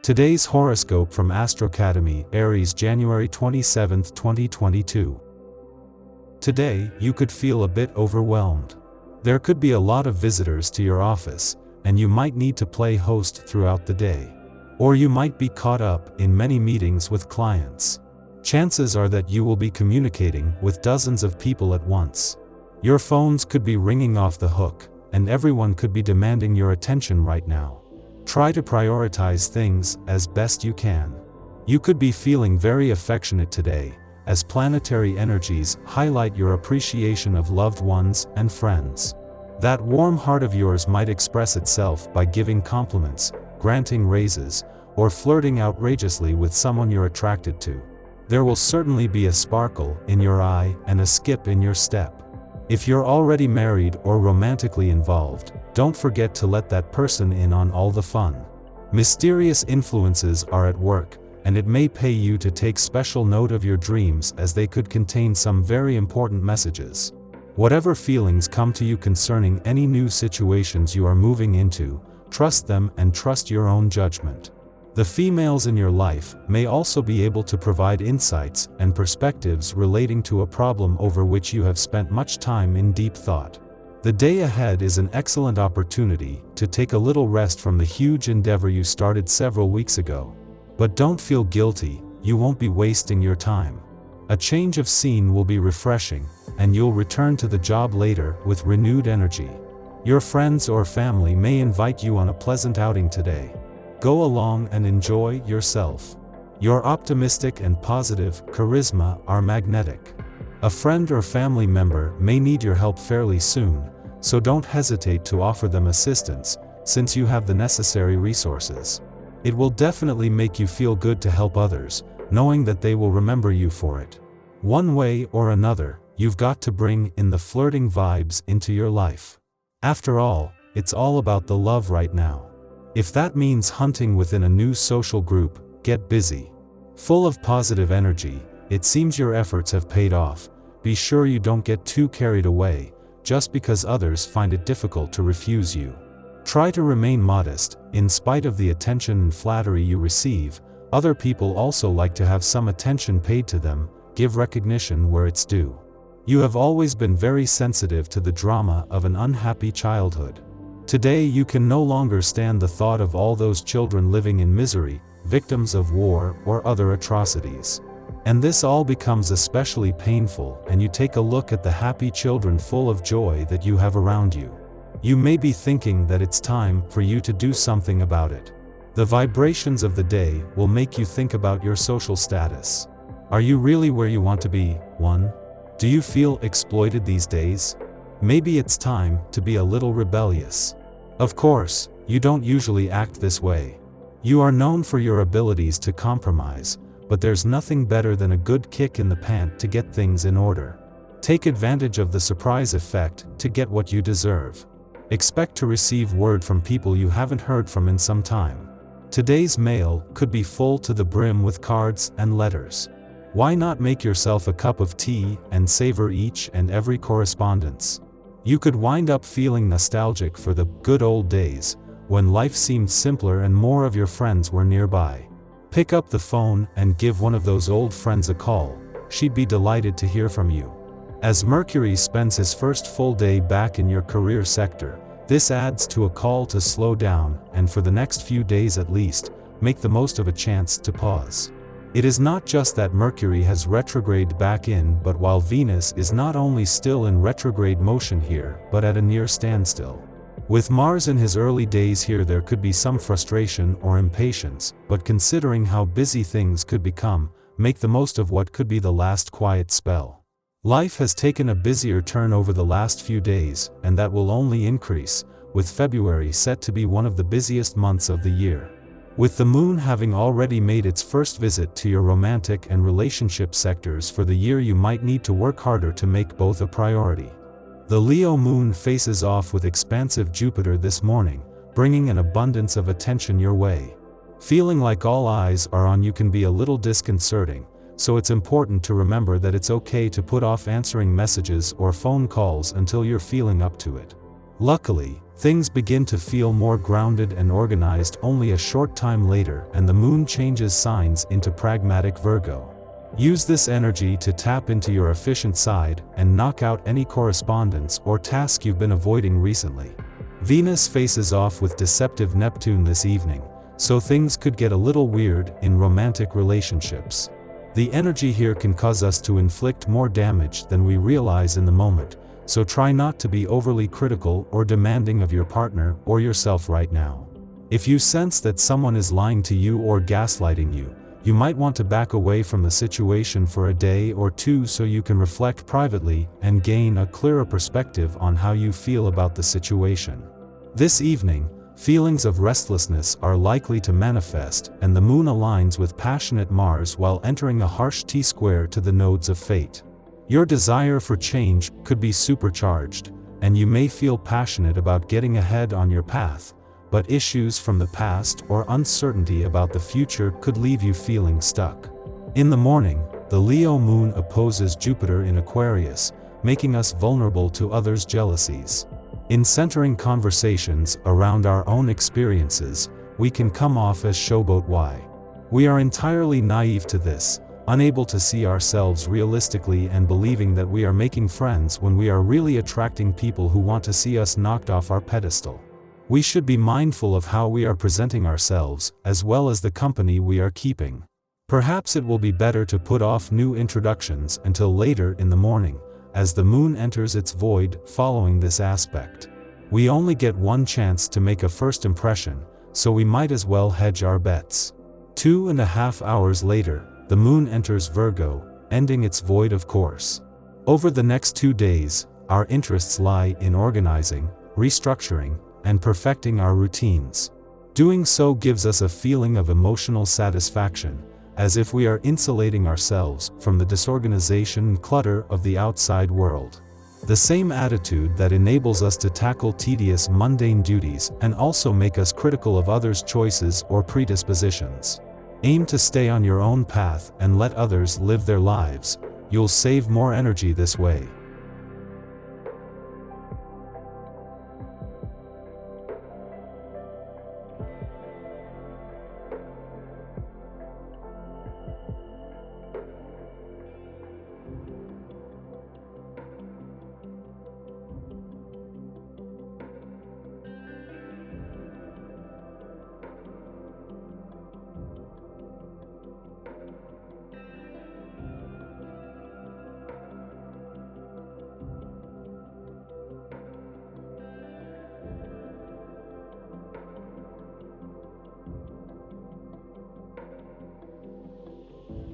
Today's horoscope from Astrocademy, Aries January 27, 2022. Today, you could feel a bit overwhelmed. There could be a lot of visitors to your office, and you might need to play host throughout the day. Or you might be caught up in many meetings with clients. Chances are that you will be communicating with dozens of people at once. Your phones could be ringing off the hook, and everyone could be demanding your attention right now. Try to prioritize things as best you can. You could be feeling very affectionate today, as planetary energies highlight your appreciation of loved ones and friends. That warm heart of yours might express itself by giving compliments, granting raises, or flirting outrageously with someone you're attracted to. There will certainly be a sparkle in your eye and a skip in your step. If you're already married or romantically involved, don't forget to let that person in on all the fun. Mysterious influences are at work, and it may pay you to take special note of your dreams as they could contain some very important messages. Whatever feelings come to you concerning any new situations you are moving into, trust them and trust your own judgment. The females in your life may also be able to provide insights and perspectives relating to a problem over which you have spent much time in deep thought. The day ahead is an excellent opportunity to take a little rest from the huge endeavor you started several weeks ago. But don't feel guilty, you won't be wasting your time. A change of scene will be refreshing, and you'll return to the job later with renewed energy. Your friends or family may invite you on a pleasant outing today. Go along and enjoy yourself. Your optimistic and positive charisma are magnetic. A friend or family member may need your help fairly soon, so don't hesitate to offer them assistance, since you have the necessary resources. It will definitely make you feel good to help others, knowing that they will remember you for it. One way or another, you've got to bring in the flirting vibes into your life. After all, it's all about the love right now. If that means hunting within a new social group, get busy. Full of positive energy, it seems your efforts have paid off. Be sure you don't get too carried away, just because others find it difficult to refuse you. Try to remain modest. In spite of the attention and flattery you receive, other people also like to have some attention paid to them. Give recognition where it's due. You have always been very sensitive to the drama of an unhappy childhood. Today you can no longer stand the thought of all those children living in misery, victims of war or other atrocities. And this all becomes especially painful and you take a look at the happy children full of joy that you have around you. You may be thinking that it's time for you to do something about it. The vibrations of the day will make you think about your social status. Are you really where you want to be? 1. Do you feel exploited these days? Maybe it's time to be a little rebellious. Of course, you don't usually act this way. You are known for your abilities to compromise, but there's nothing better than a good kick in the pant to get things in order. Take advantage of the surprise effect to get what you deserve. Expect to receive word from people you haven't heard from in some time. Today's mail could be full to the brim with cards and letters. Why not make yourself a cup of tea and savor each and every correspondence? You could wind up feeling nostalgic for the good old days, when life seemed simpler and more of your friends were nearby. Pick up the phone and give one of those old friends a call. She'd be delighted to hear from you. As Mercury spends his first full day back in your career sector, this adds to a call to slow down and for the next few days at least, make the most of a chance to pause. It is not just that Mercury has retrograded back in, but while Venus is not only still in retrograde motion here, but at a near standstill. With Mars in his early days here, there could be some frustration or impatience, but considering how busy things could become, make the most of what could be the last quiet spell. Life has taken a busier turn over the last few days, and that will only increase, with February set to be one of the busiest months of the year. With the moon having already made its first visit to your romantic and relationship sectors for the year, you might need to work harder to make both a priority. The Leo moon faces off with expansive Jupiter this morning, bringing an abundance of attention your way. Feeling like all eyes are on you can be a little disconcerting, so it's important to remember that it's okay to put off answering messages or phone calls until you're feeling up to it. Luckily, things begin to feel more grounded and organized only a short time later, and the moon changes signs into pragmatic Virgo. Use this energy to tap into your efficient side and knock out any correspondence or task you've been avoiding recently. Venus faces off with deceptive Neptune this evening, so things could get a little weird in romantic relationships. The energy here can cause us to inflict more damage than we realize in the moment, so try not to be overly critical or demanding of your partner or yourself right now. If you sense that someone is lying to you or gaslighting you, you might want to back away from the situation for a day or two so you can reflect privately and gain a clearer perspective on how you feel about the situation. This evening, feelings of restlessness are likely to manifest, and the moon aligns with passionate Mars while entering a harsh T-square to the nodes of fate. Your desire for change could be supercharged, and you may feel passionate about getting ahead on your path, but issues from the past or uncertainty about the future could leave you feeling stuck. In the morning, the Leo moon opposes Jupiter in Aquarius, making us vulnerable to others' jealousies. In centering conversations around our own experiences, we can come off as showboat-y. We are entirely naive to this, unable to see ourselves realistically and believing that we are making friends when we are really attracting people who want to see us knocked off our pedestal. We should be mindful of how we are presenting ourselves, as well as the company we are keeping. Perhaps it will be better to put off new introductions until later in the morning, as the moon enters its void following this aspect. We only get one chance to make a first impression, so we might as well hedge our bets. 2.5 hours later, the moon enters Virgo, ending its void of course. Over the next 2 days, our interests lie in organizing, restructuring, and perfecting our routines. Doing so gives us a feeling of emotional satisfaction, as if we are insulating ourselves from the disorganization and clutter of the outside world. The same attitude that enables us to tackle tedious mundane duties and also make us critical of others' choices or predispositions. Aim to stay on your own path and let others live their lives. You'll save more energy this way.